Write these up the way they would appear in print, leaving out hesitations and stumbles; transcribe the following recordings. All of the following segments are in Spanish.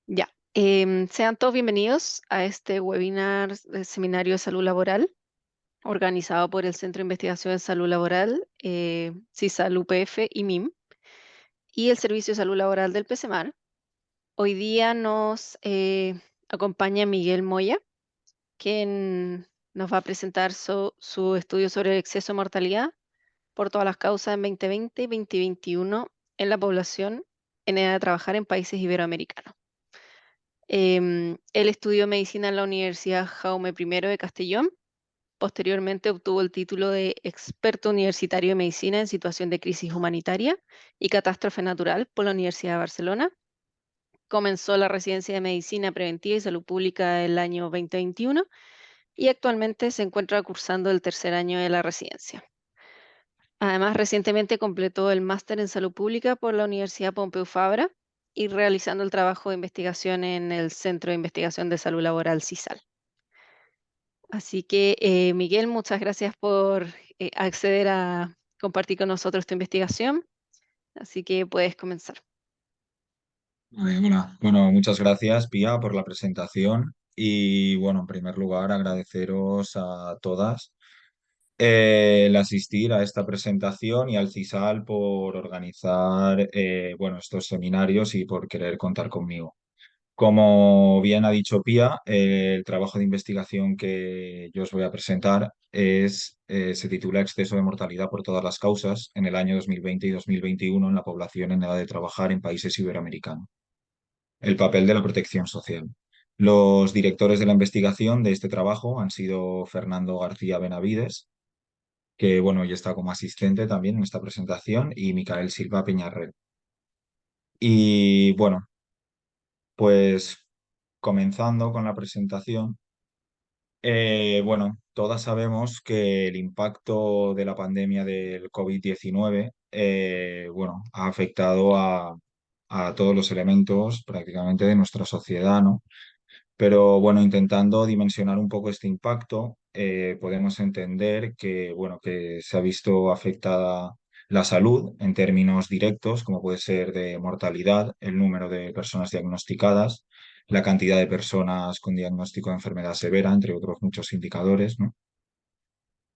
Ya. Sean todos bienvenidos a este webinar del Seminario de Salud Laboral, organizado por el Centro de Investigación en Salud Laboral, CISAL UPF y MIM, y el Servicio de Salud Laboral del PSEMAR. Hoy día nos acompaña Miguel Moya, quien nos va a presentar su estudio sobre el exceso de mortalidad por todas las causas en 2020 y 2021 en la población en edad de trabajar en países iberoamericanos. Él estudió medicina en la Universidad Jaume I de Castellón. Posteriormente obtuvo el título de experto universitario de medicina en situación de crisis humanitaria y catástrofe natural por la Universidad de Barcelona. Comenzó la residencia de medicina preventiva y salud pública el año 2021 y actualmente se encuentra cursando el tercer año de la residencia. Además, recientemente completó el máster en salud pública por la Universidad Pompeu Fabra y realizando el trabajo de investigación en el Centro de Investigación de Salud Laboral CISAL. Así que, Miguel, muchas gracias por acceder a compartir con nosotros tu investigación. Así que puedes comenzar. Hola. Bueno, muchas gracias, Pía, por la presentación. Y bueno, en primer lugar, agradeceros a todas el asistir a esta presentación y al CISAL por organizar bueno, estos seminarios y por querer contar conmigo. Como bien ha dicho Pía, el trabajo de investigación que yo os voy a presentar se titula Exceso de mortalidad por todas las causas en el año 2020 y 2021 en la población en edad de trabajar en países iberoamericanos. El papel de la protección social. Los directores de la investigación de este trabajo han sido Fernando García Benavides, que bueno, ya está como asistente también en esta presentación, y Micael Silva Peñarrel. Y bueno, pues comenzando con la presentación, bueno, todas sabemos que el impacto de la pandemia del COVID-19 bueno, ha afectado a todos los elementos prácticamente de nuestra sociedad, ¿no? Pero bueno, intentando dimensionar un poco este impacto, podemos entender que, bueno, que se ha visto afectada la salud en términos directos, como puede ser de mortalidad, el número de personas diagnosticadas, la cantidad de personas con diagnóstico de enfermedad severa, entre otros muchos indicadores, ¿no?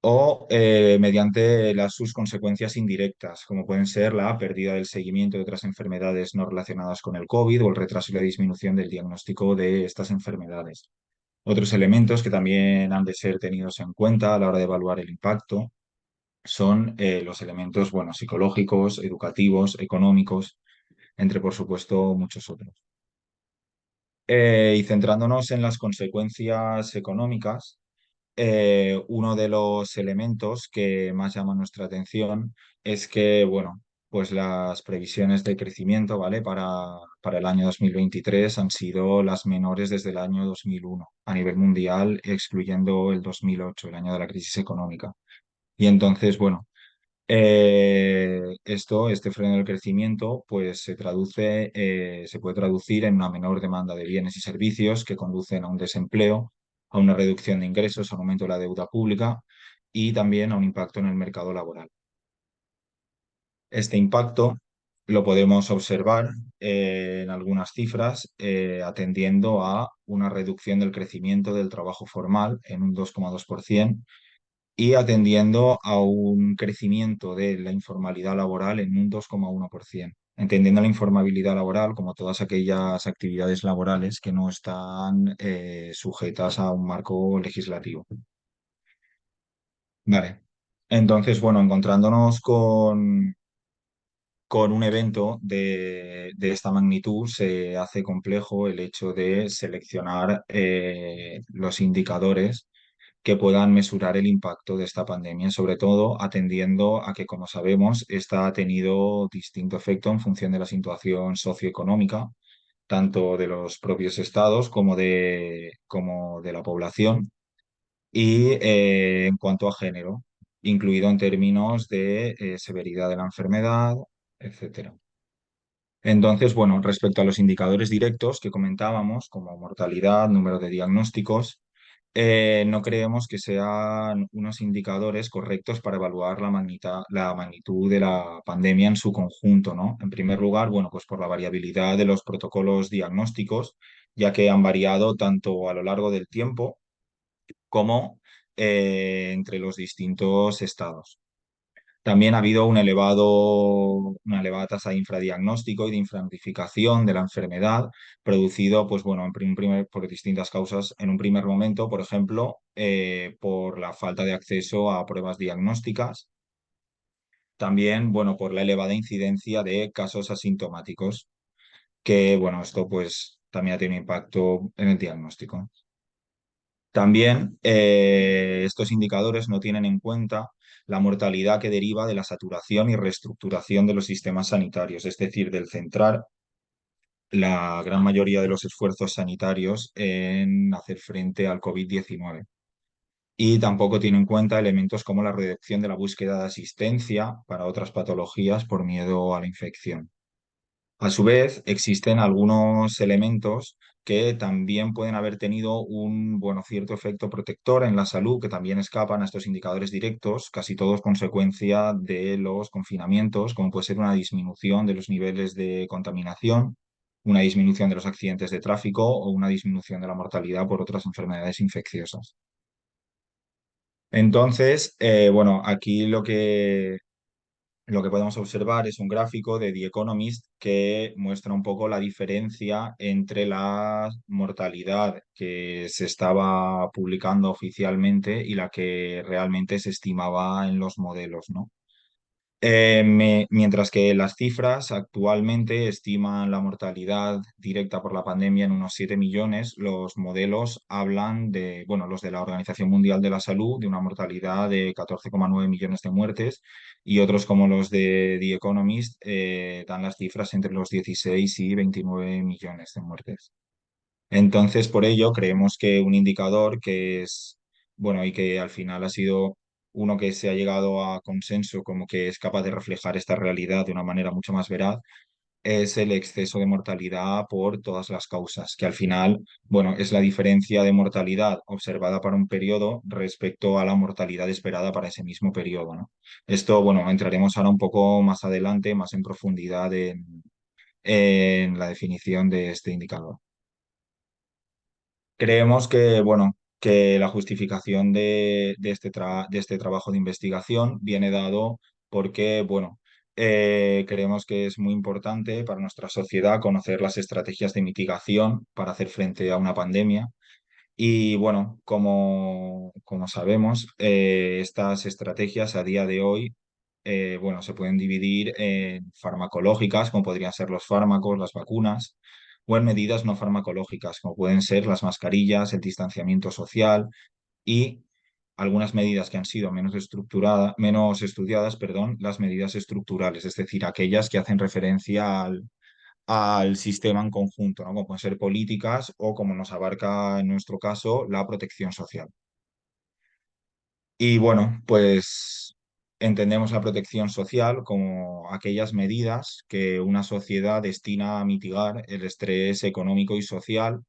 O mediante sus consecuencias indirectas, como pueden ser la pérdida del seguimiento de otras enfermedades no relacionadas con el COVID o el retraso y la disminución del diagnóstico de estas enfermedades. Otros elementos que también han de ser tenidos en cuenta a la hora de evaluar el impacto son los elementos, bueno, psicológicos, educativos, económicos, entre, por supuesto, muchos otros. Y centrándonos en las consecuencias económicas, uno de los elementos que más llama nuestra atención es que, bueno, pues las previsiones de crecimiento, ¿vale? Para el año 2023 han sido las menores desde el año 2001 a nivel mundial, excluyendo el 2008, el año de la crisis económica. Y entonces, bueno, este freno del crecimiento, pues se puede traducir en una menor demanda de bienes y servicios que conducen a un desempleo, a una reducción de ingresos, a un aumento de la deuda pública y también a un impacto en el mercado laboral. Este impacto lo podemos observar en algunas cifras, atendiendo a una reducción del crecimiento del trabajo formal en un 2,2% y atendiendo a un crecimiento de la informalidad laboral en un 2,1%, entendiendo la informabilidad laboral como todas aquellas actividades laborales que no están sujetas a un marco legislativo. Vale. Entonces, bueno, encontrándonos con un evento de esta magnitud, se hace complejo el hecho de seleccionar los indicadores que puedan mesurar el impacto de esta pandemia, sobre todo atendiendo a que, como sabemos, esta ha tenido distinto efecto en función de la situación socioeconómica, tanto de los propios estados como de la población, y en cuanto a género, incluido en términos de severidad de la enfermedad, etcétera. Entonces, bueno, respecto a los indicadores directos que comentábamos, como mortalidad, número de diagnósticos, no creemos que sean unos indicadores correctos para evaluar la magnitud de la pandemia en su conjunto, ¿no? En primer lugar, bueno, pues por la variabilidad de los protocolos diagnósticos, ya que han variado tanto a lo largo del tiempo como entre los distintos estados. También ha habido una elevada tasa de infradiagnóstico y de infranotificación de la enfermedad, producido, pues bueno, por distintas causas. En un primer momento, por ejemplo, por la falta de acceso a pruebas diagnósticas. También, bueno, por la elevada incidencia de casos asintomáticos, que, bueno, esto pues también ha tenido impacto en el diagnóstico. También estos indicadores no tienen en cuenta la mortalidad que deriva de la saturación y reestructuración de los sistemas sanitarios, es decir, del centrar la gran mayoría de los esfuerzos sanitarios en hacer frente al COVID-19. Y tampoco tiene en cuenta elementos como la reducción de la búsqueda de asistencia para otras patologías por miedo a la infección. A su vez, existen algunos elementos que también pueden haber tenido un bueno, cierto efecto protector en la salud, que también escapan a estos indicadores directos, casi todos consecuencia de los confinamientos, como puede ser una disminución de los niveles de contaminación, una disminución de los accidentes de tráfico o una disminución de la mortalidad por otras enfermedades infecciosas. Entonces, bueno, aquí lo que podemos observar es un gráfico de The Economist que muestra un poco la diferencia entre la mortalidad que se estaba publicando oficialmente y la que realmente se estimaba en los modelos, ¿no? Mientras que las cifras actualmente estiman la mortalidad directa por la pandemia en unos 7 millones, los modelos hablan de, bueno, los de la Organización Mundial de la Salud, de una mortalidad de 14,9 millones de muertes y otros como los de The Economist dan las cifras entre los 16 y 29 millones de muertes. Entonces, por ello, creemos que un indicador que es, bueno, y que al final ha sido uno que se ha llegado a consenso como que es capaz de reflejar esta realidad de una manera mucho más veraz, es el exceso de mortalidad por todas las causas, que al final, bueno, es la diferencia de mortalidad observada para un periodo respecto a la mortalidad esperada para ese mismo periodo, ¿no? Esto, bueno, entraremos ahora un poco más adelante, más en profundidad en la definición de este indicador. Creemos que, bueno, que la justificación de este trabajo de investigación viene dado porque, bueno, creemos que es muy importante para nuestra sociedad conocer las estrategias de mitigación para hacer frente a una pandemia. Y bueno, como sabemos, estas estrategias a día de hoy, bueno, se pueden dividir en farmacológicas, como podrían ser los fármacos, las vacunas, o en medidas no farmacológicas, como pueden ser las mascarillas, el distanciamiento social y algunas medidas que han sido menos estudiadas, perdón, las medidas estructurales, es decir, aquellas que hacen referencia al sistema en conjunto, ¿no? Como pueden ser políticas o, como nos abarca en nuestro caso, la protección social. Y bueno, pues entendemos la protección social como aquellas medidas que una sociedad destina a mitigar el estrés económico y social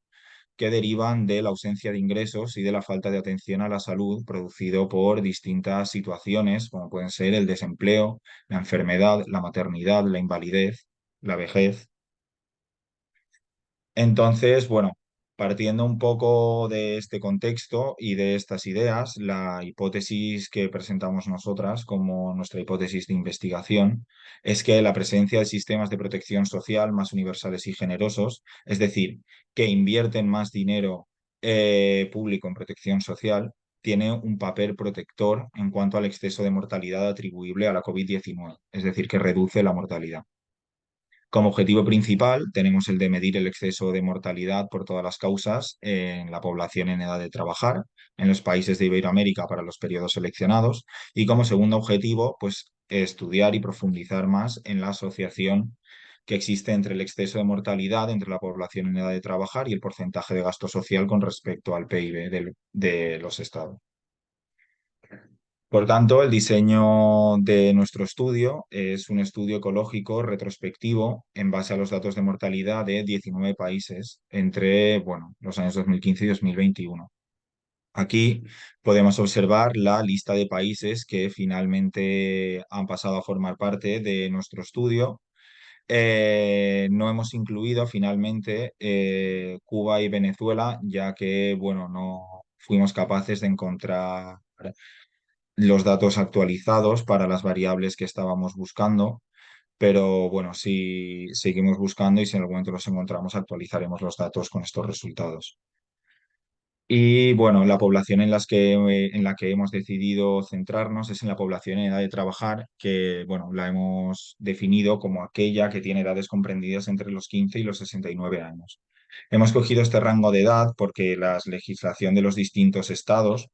que derivan de la ausencia de ingresos y de la falta de atención a la salud producido por distintas situaciones, como pueden ser el desempleo, la enfermedad, la maternidad, la invalidez, la vejez. Entonces, bueno, partiendo un poco de este contexto y de estas ideas, la hipótesis que presentamos nosotras como nuestra hipótesis de investigación es que la presencia de sistemas de protección social más universales y generosos, es decir, que invierten más dinero público en protección social, tiene un papel protector en cuanto al exceso de mortalidad atribuible a la COVID-19, es decir, que reduce la mortalidad. Como objetivo principal tenemos el de medir el exceso de mortalidad por todas las causas en la población en edad de trabajar en los países de Iberoamérica para los periodos seleccionados y como segundo objetivo, pues estudiar y profundizar más en la asociación que existe entre el exceso de mortalidad entre la población en edad de trabajar y el porcentaje de gasto social con respecto al PIB de los estados. Por tanto, el diseño de nuestro estudio es un estudio ecológico retrospectivo en base a los datos de mortalidad de 19 países entre, bueno, los años 2015 y 2021. Aquí podemos observar la lista de países que finalmente han pasado a formar parte de nuestro estudio. No hemos incluido finalmente Cuba y Venezuela, ya que, bueno, no fuimos capaces de encontrar los datos actualizados para las variables que estábamos buscando, pero bueno, si seguimos buscando y si en algún momento los encontramos, actualizaremos los datos con estos resultados. Y bueno, la población en la que hemos decidido centrarnos es en la población en edad de trabajar, que bueno, la hemos definido como aquella que tiene edades comprendidas entre los 15 y los 69 años. Hemos cogido este rango de edad porque la legislación de los distintos estados,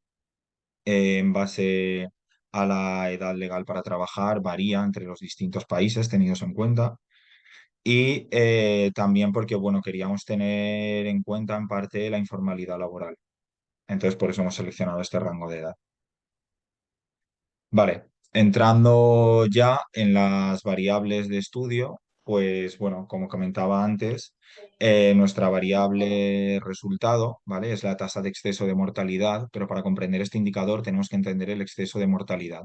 en base a la edad legal para trabajar, varía entre los distintos países tenidos en cuenta. Y también porque, bueno, queríamos tener en cuenta en parte la informalidad laboral. Entonces, por eso hemos seleccionado este rango de edad. Vale, entrando ya en las variables de estudio, pues bueno, como comentaba antes, nuestra variable resultado, ¿vale? Es la tasa de exceso de mortalidad, pero para comprender este indicador tenemos que entender el exceso de mortalidad.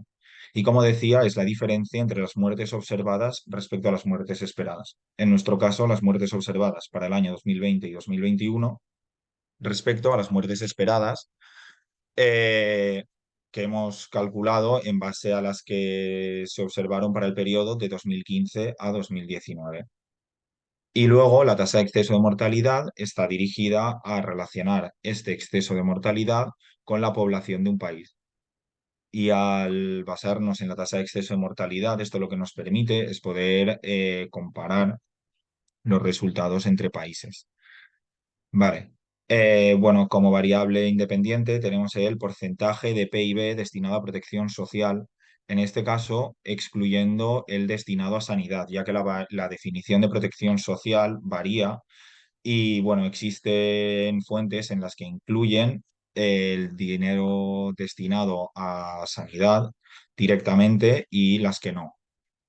Y como decía, es la diferencia entre las muertes observadas respecto a las muertes esperadas. En nuestro caso, las muertes observadas para el año 2020 y 2021 respecto a las muertes esperadas eh, que hemos calculado en base a las que se observaron para el periodo de 2015 a 2019. Y luego la tasa de exceso de mortalidad está dirigida a relacionar este exceso de mortalidad con la población de un país. Y al basarnos en la tasa de exceso de mortalidad, esto lo que nos permite es poder comparar los resultados entre países. Vale. Bueno, como variable independiente tenemos el porcentaje de PIB destinado a protección social, en este caso excluyendo el destinado a sanidad, ya que la definición de protección social varía y bueno, existen fuentes en las que incluyen el dinero destinado a sanidad directamente y las que no.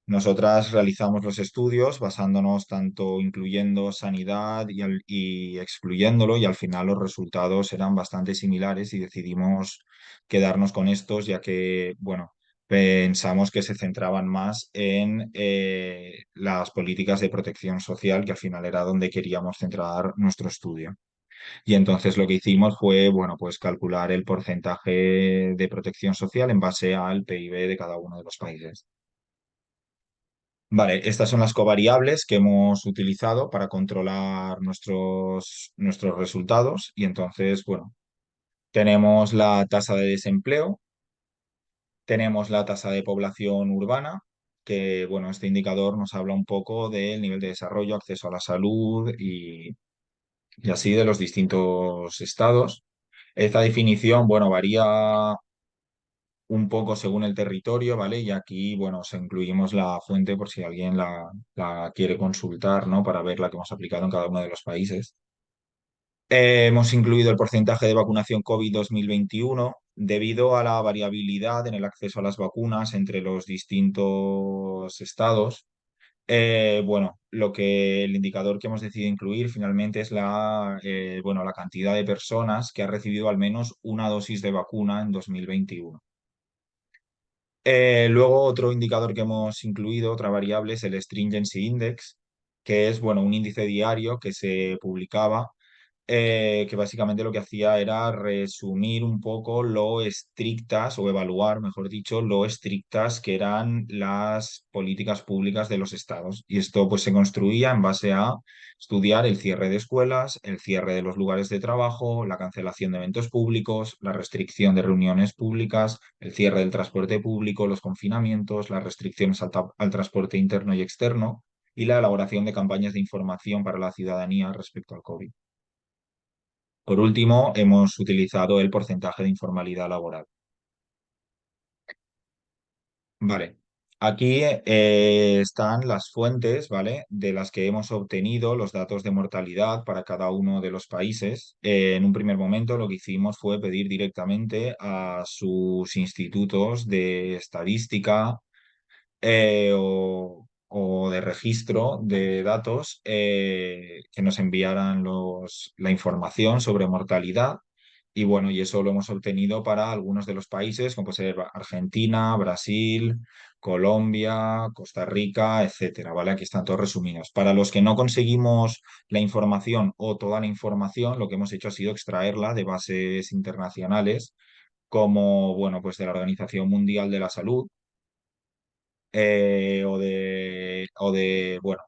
Nosotras realizamos los estudios basándonos tanto incluyendo sanidad y excluyéndolo y al final los resultados eran bastante similares y decidimos quedarnos con estos ya que, bueno, pensamos que se centraban más en las políticas de protección social, que al final era donde queríamos centrar nuestro estudio. Y entonces lo que hicimos fue, bueno, pues calcular el porcentaje de protección social en base al PIB de cada uno de los países. Vale, estas son las covariables que hemos utilizado para controlar nuestros resultados y entonces, bueno, tenemos la tasa de desempleo, tenemos la tasa de población urbana, que, bueno, este indicador nos habla un poco del nivel de desarrollo, acceso a la salud y así de los distintos estados. Esta definición, bueno, varía un poco según el territorio, ¿vale? Y aquí, bueno, os incluimos la fuente por si alguien la quiere consultar, ¿no? Para ver la que hemos aplicado en cada uno de los países. Hemos incluido el porcentaje de vacunación COVID 2021 debido a la variabilidad en el acceso a las vacunas entre los distintos estados. Bueno, el indicador que hemos decidido incluir finalmente es bueno, la cantidad de personas que ha recibido al menos una dosis de vacuna en 2021. Luego, otro indicador que hemos incluido, otra variable, es el Stringency Index, que es, bueno, un índice diario que se publicaba, que básicamente lo que hacía era resumir un poco lo estrictas, o evaluar, mejor dicho, lo estrictas que eran las políticas públicas de los estados. Y esto pues se construía en base a estudiar el cierre de escuelas, el cierre de los lugares de trabajo, la cancelación de eventos públicos, la restricción de reuniones públicas, el cierre del transporte público, los confinamientos, las restricciones al transporte interno y externo y la elaboración de campañas de información para la ciudadanía respecto al COVID. Por último, hemos utilizado el porcentaje de informalidad laboral. Vale. Aquí están las fuentes, ¿vale? De las que hemos obtenido los datos de mortalidad para cada uno de los países. En un primer momento lo que hicimos fue pedir directamente a sus institutos de estadística o de registro de datos que nos enviaran la información sobre mortalidad Y bueno, y eso lo hemos obtenido para algunos de los países, como puede ser Argentina, Brasil, Colombia, Costa Rica, etcétera, ¿vale? Aquí están todos resumidos. Para los que no conseguimos la información o toda la información, lo que hemos hecho ha sido extraerla de bases internacionales, como, bueno, pues de la Organización Mundial de la Salud, bueno,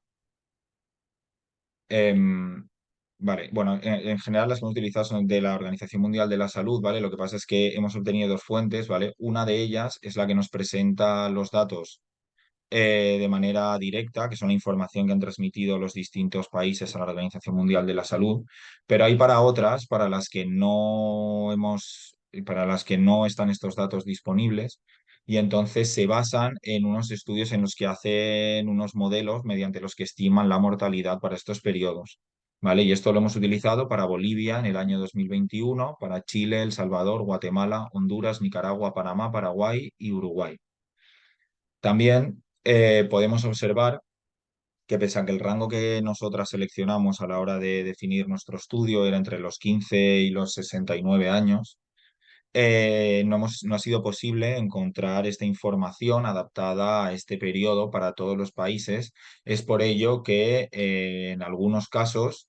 Em, vale, bueno, en general las que hemos utilizado son de la Organización Mundial de la Salud, ¿vale? Lo que pasa es que hemos obtenido dos fuentes, ¿vale? Una de ellas es la que nos presenta los datos de manera directa, que son la información que han transmitido los distintos países a la Organización Mundial de la Salud, pero hay para otras, para las que no están estos datos disponibles, y entonces se basan en unos estudios en los que hacen unos modelos mediante los que estiman la mortalidad para estos periodos. ¿Vale? Y esto lo hemos utilizado para Bolivia en el año 2021, para Chile, El Salvador, Guatemala, Honduras, Nicaragua, Panamá, Paraguay y Uruguay. También podemos observar que pese a que el rango que nosotras seleccionamos a la hora de definir nuestro estudio era entre los 15 y los 69 años, no ha sido posible encontrar esta información adaptada a este periodo para todos los países. Es por ello que en algunos casos,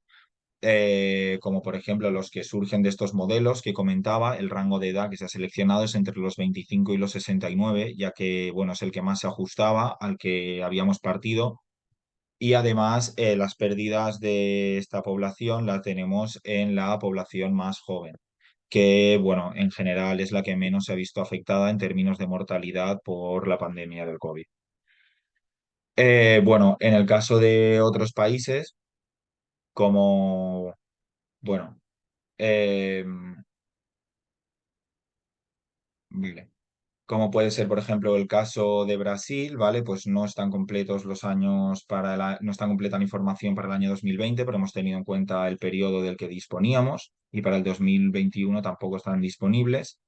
como por ejemplo los que surgen de estos modelos que comentaba, el rango de edad que se ha seleccionado es entre los 25 y los 69, ya que bueno, es el que más se ajustaba al que habíamos partido. Y además, las pérdidas de esta población las tenemos en la población más joven, que, bueno, en general es la que menos se ha visto afectada en términos de mortalidad por la pandemia del COVID. Bueno, en el caso de otros países, como, bueno, eh, vale. Como puede ser, por ejemplo, el caso de Brasil, ¿vale? Pues no están completos los años no está completa la información para el año 2020, pero hemos tenido en cuenta el periodo del que disponíamos y para el 2021 tampoco están disponibles.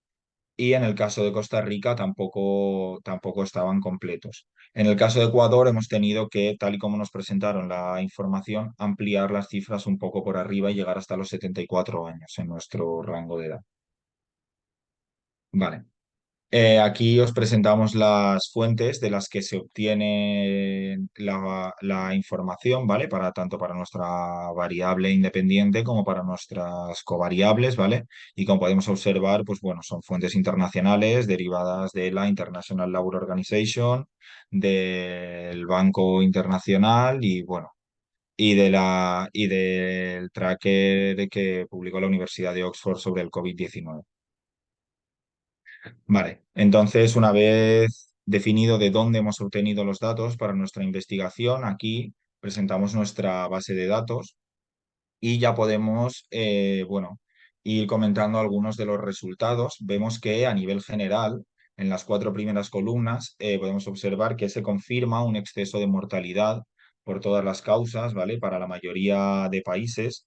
Y en el caso de Costa Rica tampoco estaban completos. En el caso de Ecuador hemos tenido que, tal y como nos presentaron la información, ampliar las cifras un poco por arriba y llegar hasta los 74 años en nuestro rango de edad. Vale. Aquí os presentamos las fuentes de las que se obtiene la información, ¿vale? Tanto para nuestra variable independiente como para nuestras covariables, ¿vale? Y como podemos observar, pues bueno, son fuentes internacionales derivadas de la International Labour Organization, del Banco Internacional y bueno, y del tracker que publicó la Universidad de Oxford sobre el COVID-19. Vale, entonces una vez definido de dónde hemos obtenido los datos para nuestra investigación, aquí presentamos nuestra base de datos y ya podemos, bueno, ir comentando algunos de los resultados. Vemos que a nivel general, en las cuatro primeras columnas, podemos observar que se confirma un exceso de mortalidad por todas las causas, ¿vale? Para la mayoría de países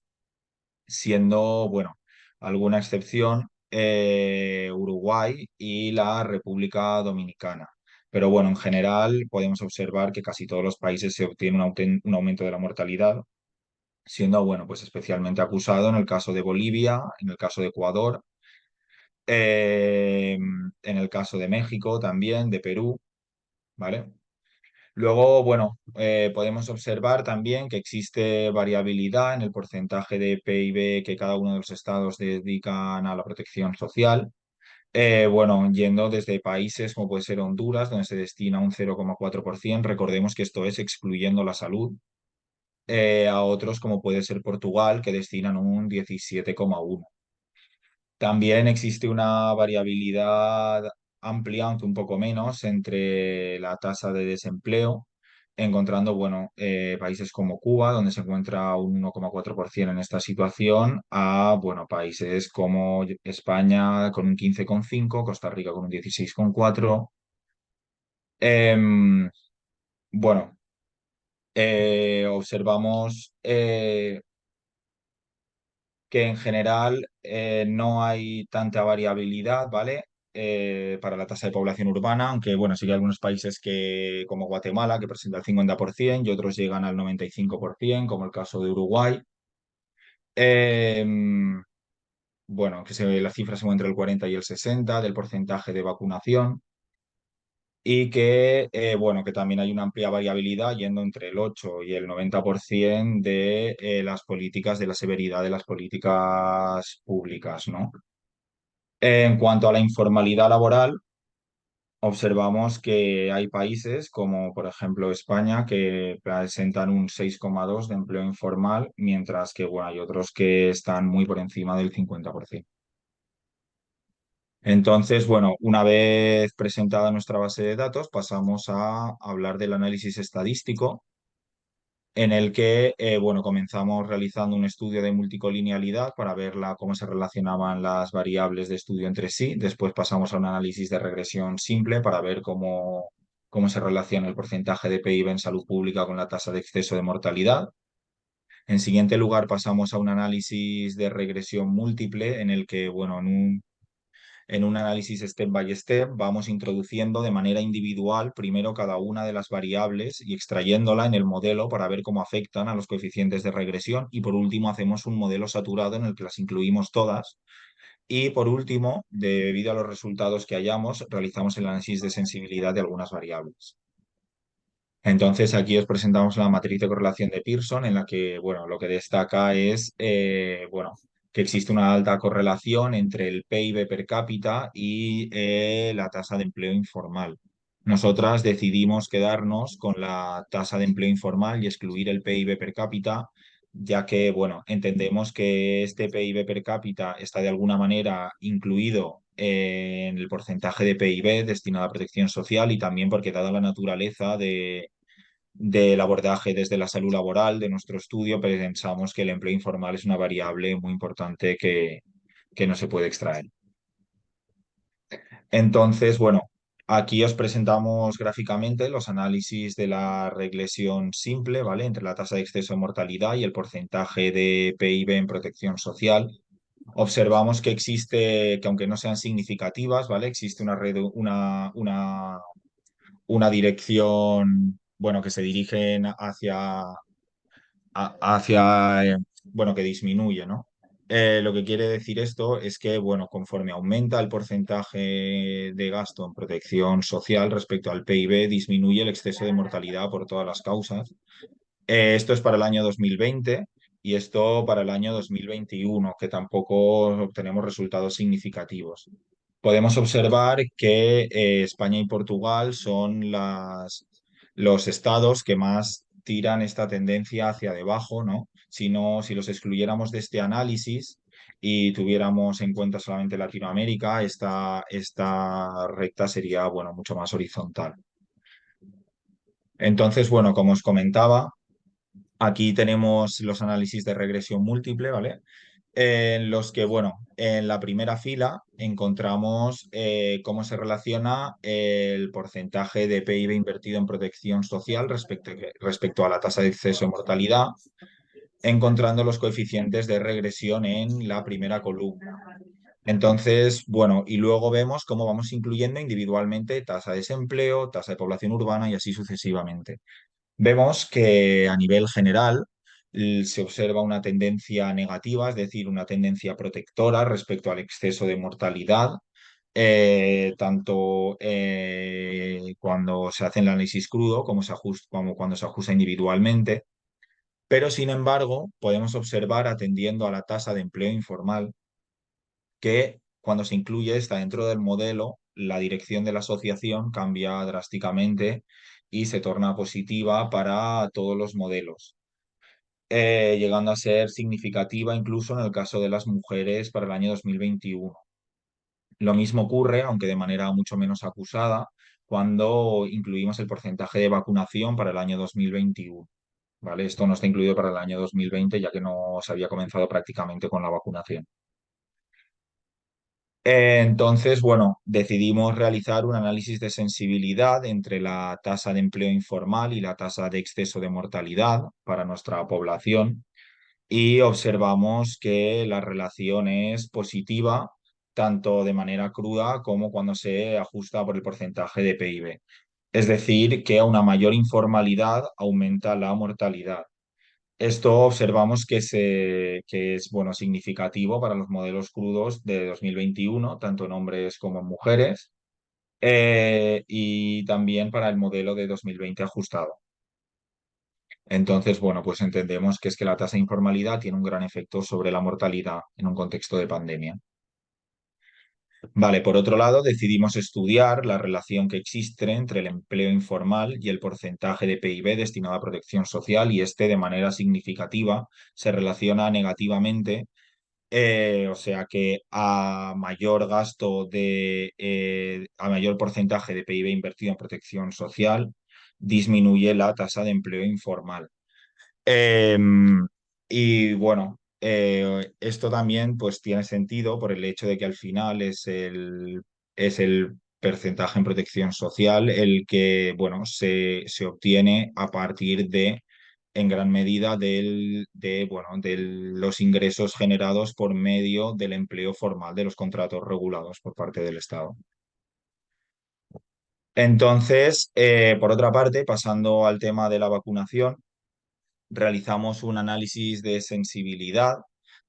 siendo, bueno, alguna excepción Uruguay y la República Dominicana. Pero bueno, en general podemos observar que casi todos los países se obtiene un aumento de la mortalidad, siendo, bueno, pues especialmente acusado en el caso de Bolivia, en el caso de Ecuador, en el caso de México también, de Perú, ¿vale? Luego, bueno, podemos observar también que existe variabilidad en el porcentaje de PIB que cada uno de los estados dedican a la protección social. Bueno, yendo desde países como puede ser Honduras, donde se destina un 0,4%, recordemos que esto es excluyendo la salud, a otros como puede ser Portugal, que destinan un 17,1%. También existe una variabilidad amplia, aunque un poco menos, entre la tasa de desempleo, encontrando, bueno, países como Cuba, donde se encuentra un 1,4% en esta situación, a, bueno, países como España con un 15,5%, Costa Rica con un 16,4%. Em, bueno, observamos que en general no hay tanta variabilidad, ¿vale? Para la tasa de población urbana, aunque bueno, sí que hay algunos países que, como Guatemala, que presenta el 50% y otros llegan al 95%, como el caso de Uruguay. Eh, bueno, la cifra se mueve entre el 40 y el 60 del porcentaje de vacunación y que, bueno, que también hay una amplia variabilidad yendo entre el 8 y el 90% de las políticas, de la severidad de las políticas públicas, ¿no? En cuanto a la informalidad laboral, observamos que hay países como, por ejemplo, España, que presentan un 6,2 de empleo informal, mientras que, bueno, hay otros que están muy por encima del 50%. Entonces, bueno, una vez presentada nuestra base de datos, pasamos a hablar del análisis estadístico, en el que, bueno, comenzamos realizando un estudio de multicolinealidad para ver cómo se relacionaban las variables de estudio entre sí. Después pasamos a un análisis de regresión simple para ver cómo se relaciona el porcentaje de PIB en salud pública con la tasa de exceso de mortalidad. En siguiente lugar, pasamos a un análisis de regresión múltiple, en el que, bueno, en un análisis step by step vamos introduciendo de manera individual primero cada una de las variables y extrayéndola en el modelo para ver cómo afectan a los coeficientes de regresión y por último hacemos un modelo saturado en el que las incluimos todas y por último, debido a los resultados que hayamos, realizamos el análisis de sensibilidad de algunas variables. Entonces, aquí os presentamos la matriz de correlación de Pearson, en la que, bueno, lo que destaca es, bueno, que existe una alta correlación entre el PIB per cápita y la tasa de empleo informal. Nosotras decidimos quedarnos con la tasa de empleo informal y excluir el PIB per cápita, ya que, bueno, entendemos que este PIB per cápita está de alguna manera incluido en el porcentaje de PIB destinado a protección social y también porque dada la naturaleza del abordaje desde la salud laboral de nuestro estudio, pensamos que el empleo informal es una variable muy importante que no se puede extraer. Entonces, bueno, aquí os presentamos gráficamente los análisis de la regresión simple, ¿vale? Entre la tasa de exceso de mortalidad y el porcentaje de PIB en protección social. Observamos que existe, que aunque no sean significativas, ¿vale? Existe una dirección, bueno, que se dirigen bueno, que disminuye, ¿no? Lo que quiere decir esto es que, bueno, conforme aumenta el porcentaje de gasto en protección social respecto al PIB, disminuye el exceso de mortalidad por todas las causas. Esto es para el año 2020 y esto para el año 2021, que tampoco obtenemos resultados significativos. Podemos observar que España y Portugal son los estados que más tiran esta tendencia hacia debajo, ¿no? Si los excluyéramos de este análisis y tuviéramos en cuenta solamente Latinoamérica, esta recta sería, bueno, mucho más horizontal. Entonces, bueno, como os comentaba, aquí tenemos los análisis de regresión múltiple, ¿vale? En los que, bueno, en la primera fila encontramos cómo se relaciona el porcentaje de PIB invertido en protección social respecto a la tasa de exceso de mortalidad, encontrando los coeficientes de regresión en la primera columna. Entonces, bueno, y luego vemos cómo vamos incluyendo individualmente tasa de desempleo, tasa de población urbana y así sucesivamente. Vemos que a nivel general se observa una tendencia negativa, es decir, una tendencia protectora respecto al exceso de mortalidad, tanto cuando se hace el análisis crudo como cuando se ajusta individualmente. Pero, sin embargo, podemos observar, atendiendo a la tasa de empleo informal, que cuando se incluye esta dentro del modelo, la dirección de la asociación cambia drásticamente y se torna positiva para todos los modelos, llegando a ser significativa incluso en el caso de las mujeres para el año 2021. Lo mismo ocurre, aunque de manera mucho menos acusada, cuando incluimos el porcentaje de vacunación para el año 2021. ¿Vale? Esto no está incluido para el año 2020, ya que no se había comenzado prácticamente con la vacunación. Entonces, bueno, decidimos realizar un análisis de sensibilidad entre la tasa de empleo informal y la tasa de exceso de mortalidad para nuestra población y observamos que la relación es positiva tanto de manera cruda como cuando se ajusta por el porcentaje de PIB. Es decir, que a una mayor informalidad aumenta la mortalidad. Esto observamos que es bueno, significativo para los modelos crudos de 2021, tanto en hombres como en mujeres, y también para el modelo de 2020 ajustado. Entonces, bueno, pues entendemos que es que la tasa de informalidad tiene un gran efecto sobre la mortalidad en un contexto de pandemia. Vale, por otro lado, decidimos estudiar la relación que existe entre el empleo informal y el porcentaje de PIB destinado a protección social y este de manera significativa se relaciona negativamente, o sea que a mayor gasto a mayor porcentaje de PIB invertido en protección social, disminuye la tasa de empleo informal. Y bueno, esto también pues tiene sentido por el hecho de que al final es el porcentaje en protección social el que, bueno, se obtiene a partir de, en gran medida, bueno, de los ingresos generados por medio del empleo formal de los contratos regulados por parte del Estado. Entonces, por otra parte, pasando al tema de la vacunación, realizamos un análisis de sensibilidad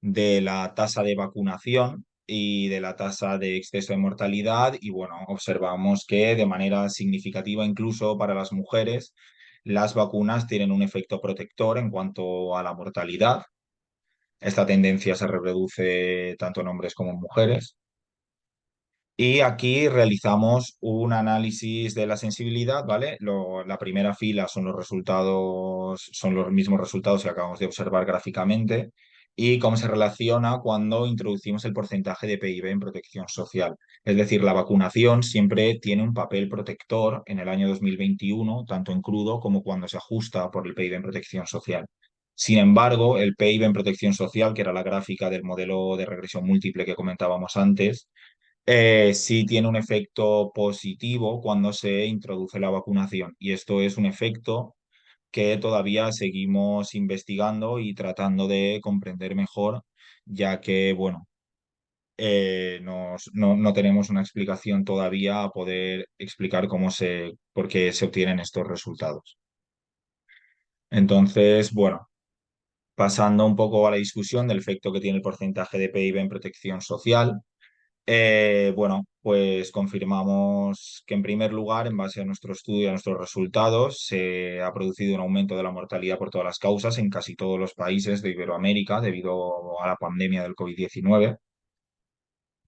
de la tasa de vacunación y de la tasa de exceso de mortalidad y bueno, observamos que de manera significativa incluso para las mujeres las vacunas tienen un efecto protector en cuanto a la mortalidad. Esta tendencia se reproduce tanto en hombres como en mujeres. Y aquí realizamos un análisis de la sensibilidad, ¿vale? La primera fila son los resultados, son los mismos resultados que acabamos de observar gráficamente y cómo se relaciona cuando introducimos el porcentaje de PIB en protección social. Es decir, la vacunación siempre tiene un papel protector en el año 2021, tanto en crudo como cuando se ajusta por el PIB en protección social. Sin embargo, el PIB en protección social, que era la gráfica del modelo de regresión múltiple que comentábamos antes, sí tiene un efecto positivo cuando se introduce la vacunación. Y esto es un efecto que todavía seguimos investigando y tratando de comprender mejor, ya que, bueno, no tenemos una explicación todavía a poder explicar por qué se obtienen estos resultados. Entonces, bueno, pasando un poco a la discusión del efecto que tiene el porcentaje de PIB en protección social. Bueno, pues confirmamos que en primer lugar, en base a nuestro estudio y a nuestros resultados, se ha producido un aumento de la mortalidad por todas las causas en casi todos los países de Iberoamérica debido a la pandemia del COVID-19.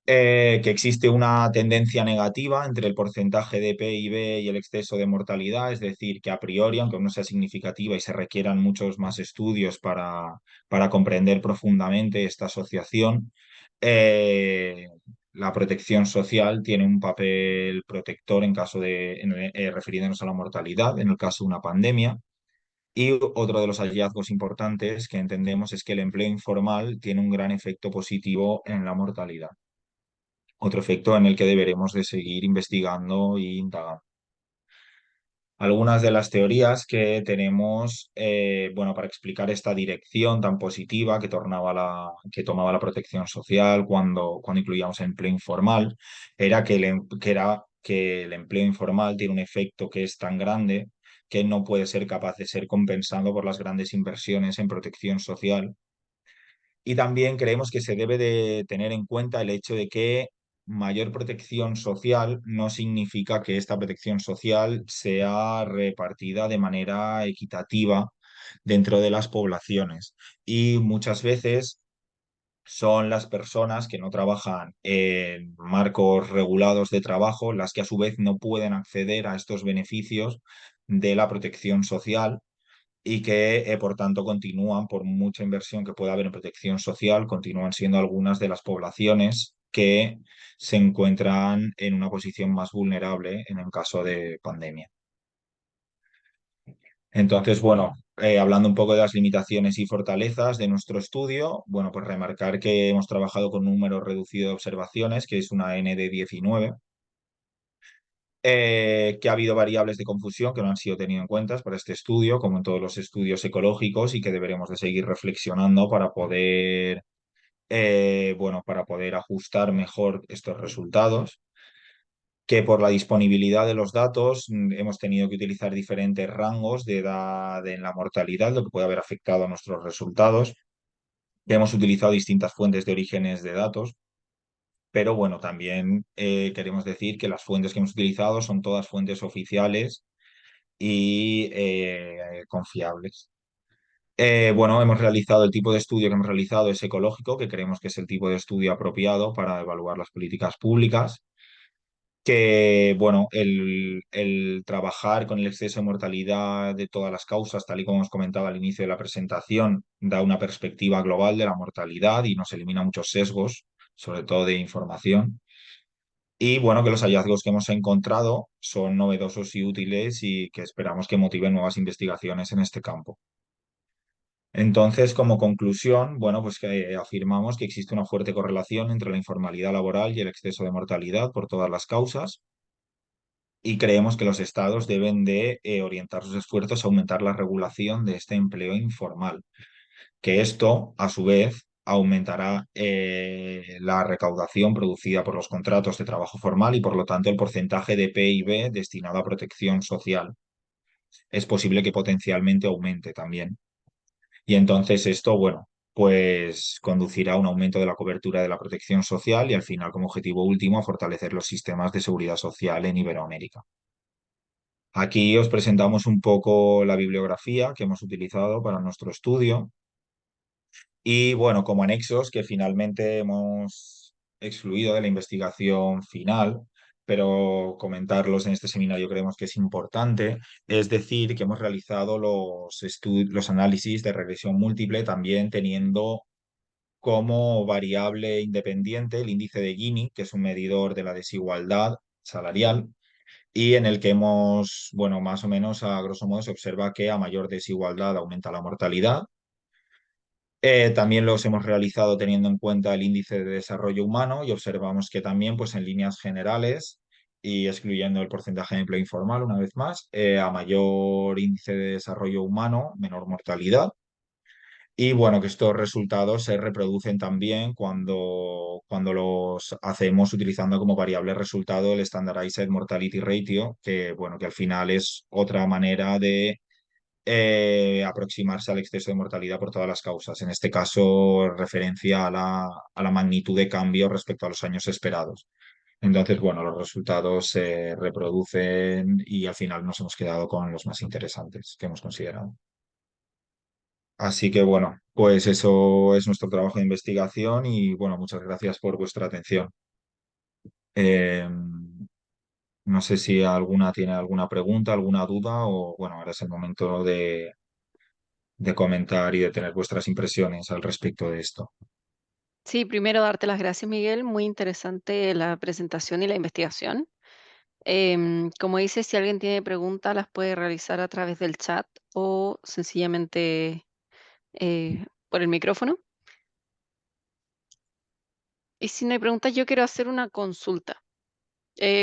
Que existe una tendencia negativa entre el porcentaje de PIB y el exceso de mortalidad, es decir, que a priori, aunque no sea significativa y se requieran muchos más estudios para comprender profundamente esta asociación, eh, la protección social tiene un papel protector en caso refiriéndonos a la mortalidad, en el caso de una pandemia. Y otro de los hallazgos importantes que entendemos es que el empleo informal tiene un gran efecto positivo en la mortalidad, otro efecto en el que deberemos de seguir investigando e indagando. Algunas de las teorías que tenemos, bueno, para explicar esta dirección tan positiva que tomaba la protección social cuando incluíamos el empleo informal, era que el empleo informal tiene un efecto que es tan grande que no puede ser capaz de ser compensado por las grandes inversiones en protección social. Y también creemos que se debe de tener en cuenta el hecho de que mayor protección social no significa que esta protección social sea repartida de manera equitativa dentro de las poblaciones. Y muchas veces son las personas que no trabajan en marcos regulados de trabajo las que a su vez no pueden acceder a estos beneficios de la protección social y que, por tanto, continúan, por mucha inversión que pueda haber en protección social, continúan siendo algunas de las poblaciones que se encuentran en una posición más vulnerable en el caso de pandemia. Entonces, bueno, hablando un poco de las limitaciones y fortalezas de nuestro estudio, bueno, pues remarcar que hemos trabajado con un número reducido de observaciones, que es una N de 19, que ha habido variables de confusión que no han sido tenidas en cuenta para este estudio, como en todos los estudios ecológicos, y que deberemos de seguir reflexionando para poder, bueno, para poder ajustar mejor estos resultados. que por la disponibilidad de los datos hemos tenido que utilizar diferentes rangos de edad en la mortalidad, lo que puede haber afectado a nuestros resultados. Hemos utilizado distintas fuentes de orígenes de datos, pero bueno, también queremos decir que las fuentes que hemos utilizado son todas fuentes oficiales y confiables. Bueno, hemos realizado el tipo de estudio que hemos realizado es ecológico, que creemos que es el tipo de estudio apropiado para evaluar las políticas públicas. Que, bueno, el trabajar con el exceso de mortalidad de todas las causas, tal y como os comentaba al inicio de la presentación, da una perspectiva global de la mortalidad y nos elimina muchos sesgos, sobre todo de información. Y bueno, que los hallazgos que hemos encontrado son novedosos y útiles y que esperamos que motiven nuevas investigaciones en este campo. Entonces, como conclusión, bueno, pues que afirmamos que existe una fuerte correlación entre la informalidad laboral y el exceso de mortalidad por todas las causas y creemos que los estados deben de orientar sus esfuerzos a aumentar la regulación de este empleo informal, que esto, a su vez, aumentará la recaudación producida por los contratos de trabajo formal y, por lo tanto, el porcentaje de PIB destinado a protección social. Es posible que potencialmente aumente también. Y entonces esto, bueno, pues conducirá a un aumento de la cobertura de la protección social y al final, como objetivo último, a fortalecer los sistemas de seguridad social en Iberoamérica. Aquí os presentamos un poco la bibliografía que hemos utilizado para nuestro estudio y, bueno, como anexos que finalmente hemos excluido de la investigación final, pero comentarlos en este seminario creemos que es importante, es decir, que hemos realizado los análisis de regresión múltiple también teniendo como variable independiente el índice de Gini, que es un medidor de la desigualdad salarial y en el que hemos, bueno, más o menos a grosso modo se observa que a mayor desigualdad aumenta la mortalidad. También los hemos realizado teniendo en cuenta el índice de desarrollo humano y observamos que también, pues en líneas generales y excluyendo el porcentaje de empleo informal una vez más, a mayor índice de desarrollo humano, menor mortalidad. Y bueno, que estos resultados se reproducen también cuando los hacemos utilizando como variable resultado el Standardized Mortality Ratio, que bueno, que al final es otra manera de aproximarse al exceso de mortalidad por todas las causas. En este caso, referencia a la magnitud de cambio respecto a los años esperados. Entonces, bueno, los resultados se reproducen y al final nos hemos quedado con los más interesantes que hemos considerado. Así que bueno, pues eso es nuestro trabajo de investigación y bueno, muchas gracias por vuestra atención. Eh, no sé si alguna tiene alguna pregunta, alguna duda o bueno, ahora es el momento de comentar y de tener vuestras impresiones al respecto de esto. Sí, primero darte las gracias, Miguel. Muy interesante la presentación y la investigación. Como dices, si alguien tiene preguntas, las puede realizar a través del chat o sencillamente por el micrófono. Y si no hay preguntas, yo quiero hacer una consulta.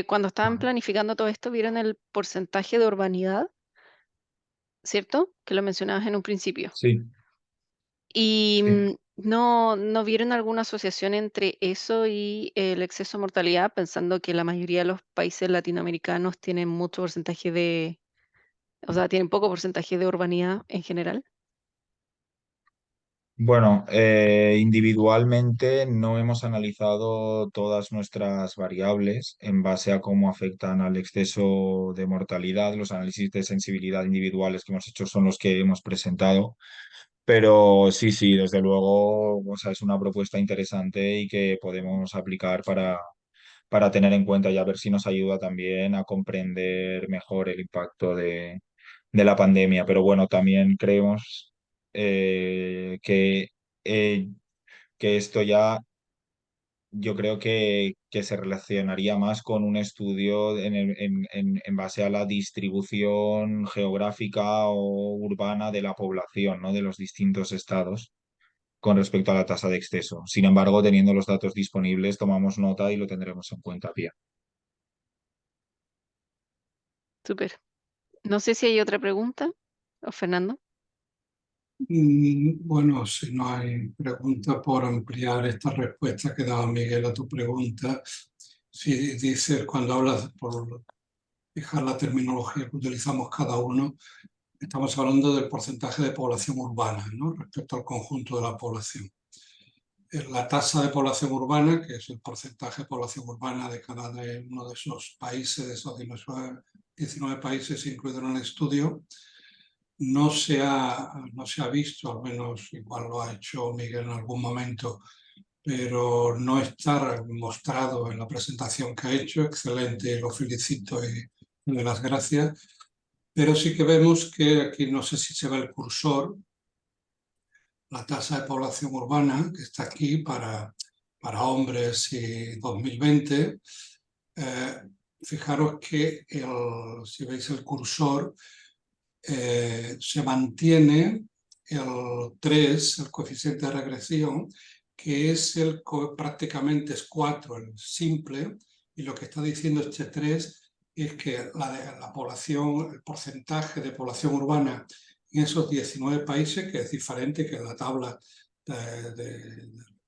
Cuando estaban Vale. planificando todo esto, vieron el porcentaje de urbanidad, ¿cierto? Que lo mencionabas en un principio. Sí, Y sí. no vieron alguna asociación entre eso y el exceso de mortalidad, pensando que la mayoría de los países latinoamericanos tienen mucho porcentaje de, o sea, tienen poco porcentaje de urbanidad en general. Bueno, individualmente no hemos analizado todas nuestras variables en base a cómo afectan al exceso de mortalidad. Los análisis de sensibilidad individuales que hemos hecho son los que hemos presentado. Pero sí, sí, desde luego, o sea, es una propuesta interesante y que podemos aplicar para tener en cuenta y a ver si nos ayuda también a comprender mejor el impacto de la pandemia. Pero bueno, también creemos eh, que esto ya yo creo que se relacionaría más con un estudio en base a la distribución geográfica o urbana de la población, ¿no? De los distintos estados con respecto a la tasa de exceso. Sin embargo, teniendo los datos disponibles, tomamos nota y lo tendremos en cuenta, Pía. Súper. No sé si hay otra pregunta, o Fernando. Bueno, si no hay pregunta por ampliar esta respuesta que daba Miguel a tu pregunta, Si dices, cuando hablas, por fijar la terminología que utilizamos cada uno, estamos hablando del porcentaje de población urbana, ¿no? Respecto al conjunto de la población. La tasa de población urbana, que es el porcentaje de población urbana de cada uno de esos países, de esos 19 países incluidos en el estudio, no se ha visto, al menos igual lo ha hecho Miguel en algún momento, pero no está mostrado en la presentación que ha hecho. Excelente, lo felicito y le doy las gracias. Pero sí que vemos que aquí, no sé si se ve el cursor, la tasa de población urbana que está aquí para hombres y 2020. Eh, Fijaros que si veis el cursor, se mantiene el 3, el coeficiente de regresión, que es prácticamente es 4, el simple, y lo que está diciendo este 3 es que la población, el porcentaje de población urbana en esos 19 países, que es diferente que en la tabla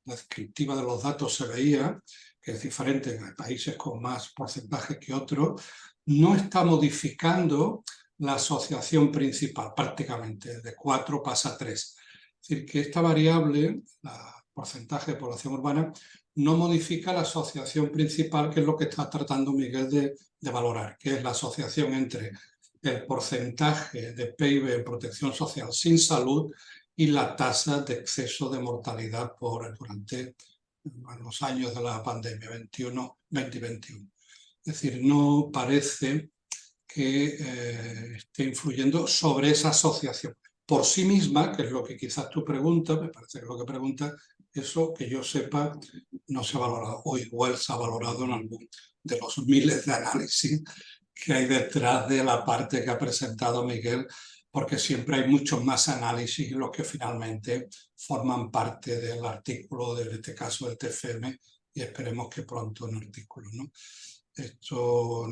descriptiva de los datos se veía, que es diferente en países con más porcentaje que otros, no está modificando la asociación principal, prácticamente, de 4 pasa a 3. Es decir, que esta variable, el porcentaje de población urbana, no modifica la asociación principal, que es lo que está tratando Miguel de valorar, que es la asociación entre el porcentaje de PIB en protección social sin salud y la tasa de exceso de mortalidad durante los años de la pandemia, 2021. Es decir, no parece que esté influyendo sobre esa asociación. Por sí misma, que es lo que quizás tú preguntas, me parece que lo que preguntas, eso que yo sepa no se ha valorado, o igual se ha valorado en algún de los miles de análisis que hay detrás de la parte que ha presentado Miguel, porque siempre hay muchos más análisis los que finalmente forman parte del artículo, en este caso del TFM, y esperemos que pronto un artículo, ¿no? Esto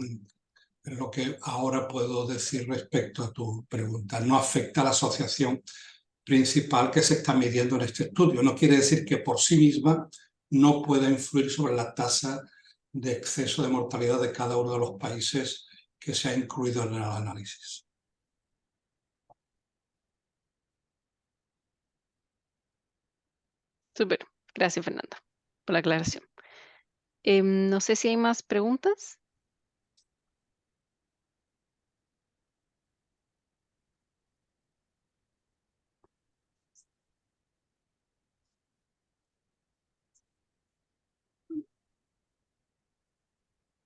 es lo que ahora puedo decir respecto a tu pregunta. No afecta a la asociación principal que se está midiendo en este estudio. No quiere decir que por sí misma no pueda influir sobre la tasa de exceso de mortalidad de cada uno de los países que se ha incluido en el análisis. Súper. Gracias, Fernanda, por la aclaración. No sé si hay más preguntas.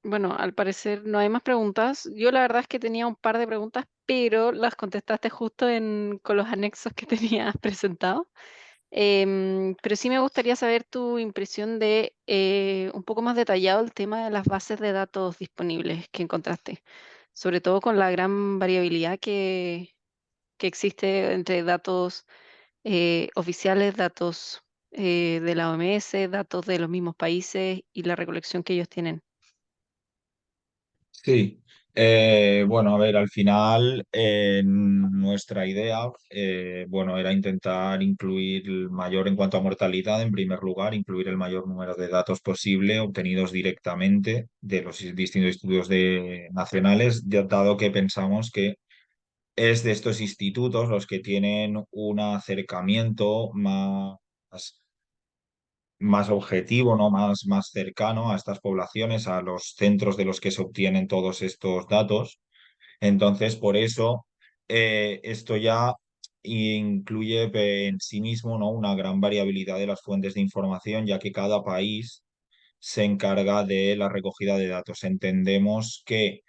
Bueno, al parecer no hay más preguntas. Yo la verdad es que tenía un par de preguntas, pero las contestaste justo con los anexos que tenías presentado. Pero sí me gustaría saber tu impresión de un poco más detallado el tema de las bases de datos disponibles que encontraste, sobre todo con la gran variabilidad que existe entre datos oficiales, datos de la OMS, datos de los mismos países y la recolección que ellos tienen. Sí, bueno, a ver, al final nuestra idea, bueno, era intentar incluir el mayor en cuanto a mortalidad, en primer lugar, incluir el mayor número de datos posible obtenidos directamente de los distintos estudios nacionales, dado que pensamos que es de estos institutos los que tienen un acercamiento más objetivo, ¿no? Más cercano a estas poblaciones, a los centros de los que se obtienen todos estos datos. Entonces, por eso, esto ya incluye en sí mismo, ¿no? Una gran variabilidad de las fuentes de información, ya que cada país se encarga de la recogida de datos. Entendemos que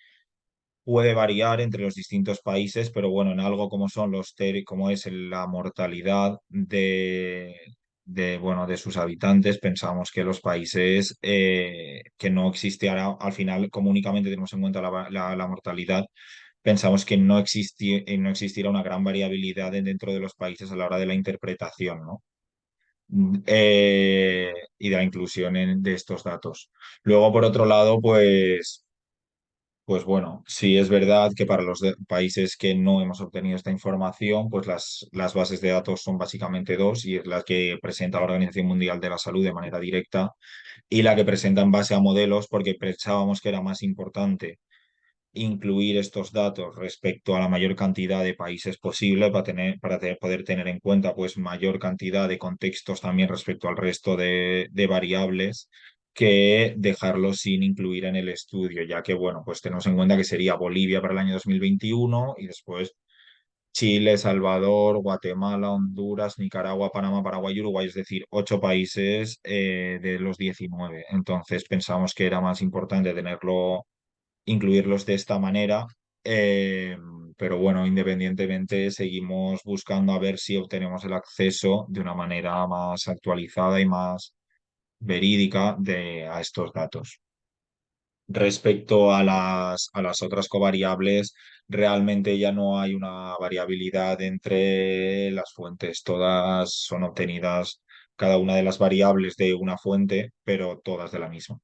puede variar entre los distintos países, pero bueno, en algo como son como es la mortalidad bueno, de sus habitantes, pensamos que los países que no existiera, al final, como únicamente tenemos en cuenta la mortalidad, pensamos que no existirá una gran variabilidad dentro de los países a la hora de la interpretación, ¿no? Y de la inclusión de estos datos. Luego, por otro lado, pues Pues bueno, sí es verdad que para los países que no hemos obtenido esta información, pues las bases de datos son básicamente dos, y es la que presenta la Organización Mundial de la Salud de manera directa y la que presenta en base a modelos, porque pensábamos que era más importante incluir estos datos respecto a la mayor cantidad de países posible poder tener en cuenta pues mayor cantidad de contextos también respecto al resto de variables, que dejarlos sin incluir en el estudio, ya que bueno, pues tenemos en cuenta que sería Bolivia para el año 2021 y después Chile, Salvador, Guatemala, Honduras, Nicaragua, Panamá, Paraguay y Uruguay, es decir, 8 países de los 19. Entonces pensamos que era más importante incluirlos de esta manera. eh, pero bueno, independientemente, seguimos buscando a ver si obtenemos el acceso de una manera más actualizada y más verídica a estos datos. Respecto a las otras covariables, realmente ya no hay una variabilidad entre las fuentes. Todas son obtenidas, cada una de las variables de una fuente, pero todas de la misma.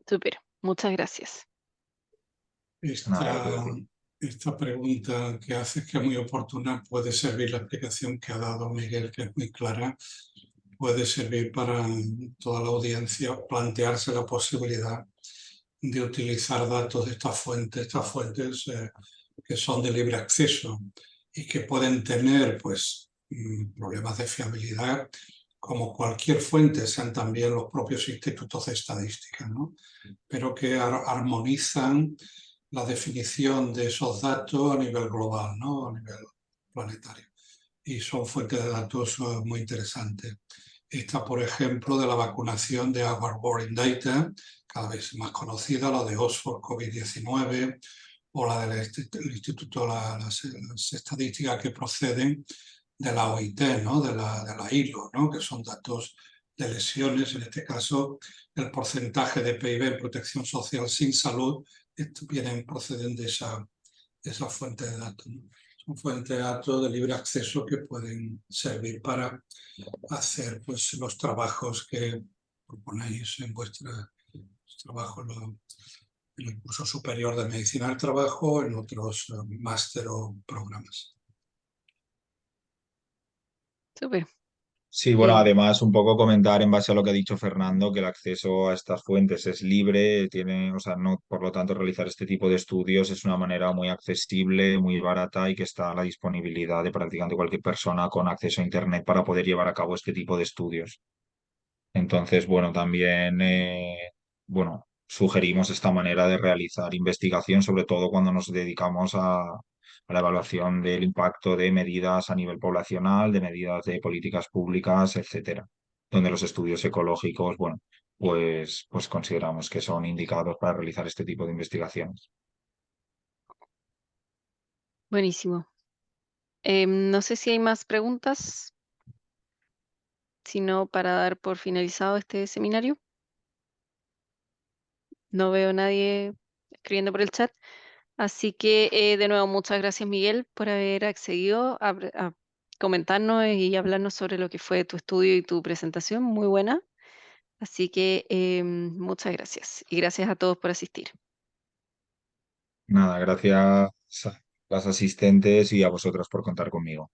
Súper, muchas gracias. Nada, que Esta, decir. esta pregunta que haces, que es muy oportuna, puede servir la explicación que ha dado Miguel, que es muy clara, puede servir para toda la audiencia plantearse la posibilidad de utilizar datos de estas fuentes que son de libre acceso y que pueden tener pues problemas de fiabilidad como cualquier fuente, sean también los propios institutos de estadística, ¿no? Pero que armonizan la definición de esos datos a nivel global, ¿no? A nivel planetario. Y son fuentes de datos muy interesantes. Esta, por ejemplo, de la vacunación de Our Boring Data, cada vez más conocida, la de Oxford COVID-19, o la del Instituto, las estadísticas que proceden de la OIT, ¿no? de la ILO, ¿no? Que son datos de lesiones, en este caso el porcentaje de PIB en protección social sin salud, proceden de esa fuente de datos, ¿no? Son fuentes de datos de libre acceso que pueden servir para hacer pues, los trabajos que proponéis en vuestro trabajo en el curso superior de medicina del trabajo, en otros máster o programas. Súper. Sí, bueno, Eh, además un poco comentar en base a lo que ha dicho Fernando, que el acceso a estas fuentes es libre, o sea, no, por lo tanto, realizar este tipo de estudios es una manera muy accesible, muy barata y que está a la disponibilidad de prácticamente cualquier persona con acceso a Internet para poder llevar a cabo este tipo de estudios. Entonces, bueno, también, bueno, sugerimos esta manera de realizar investigación, sobre todo cuando nos dedicamos a la evaluación del impacto de medidas a nivel poblacional, de medidas de políticas públicas, etcétera, donde los estudios ecológicos, bueno, pues consideramos que son indicados para realizar este tipo de investigaciones. buenísimo. No sé si hay más preguntas, sino para dar por finalizado este seminario. No veo a nadie escribiendo por el chat. Así que, de nuevo, muchas gracias, Miguel, por haber accedido a comentarnos y hablarnos sobre lo que fue tu estudio y tu presentación. Muy buena. Así que, muchas gracias. Y gracias a todos por asistir. Nada, gracias a las asistentes y a vosotros por contar conmigo.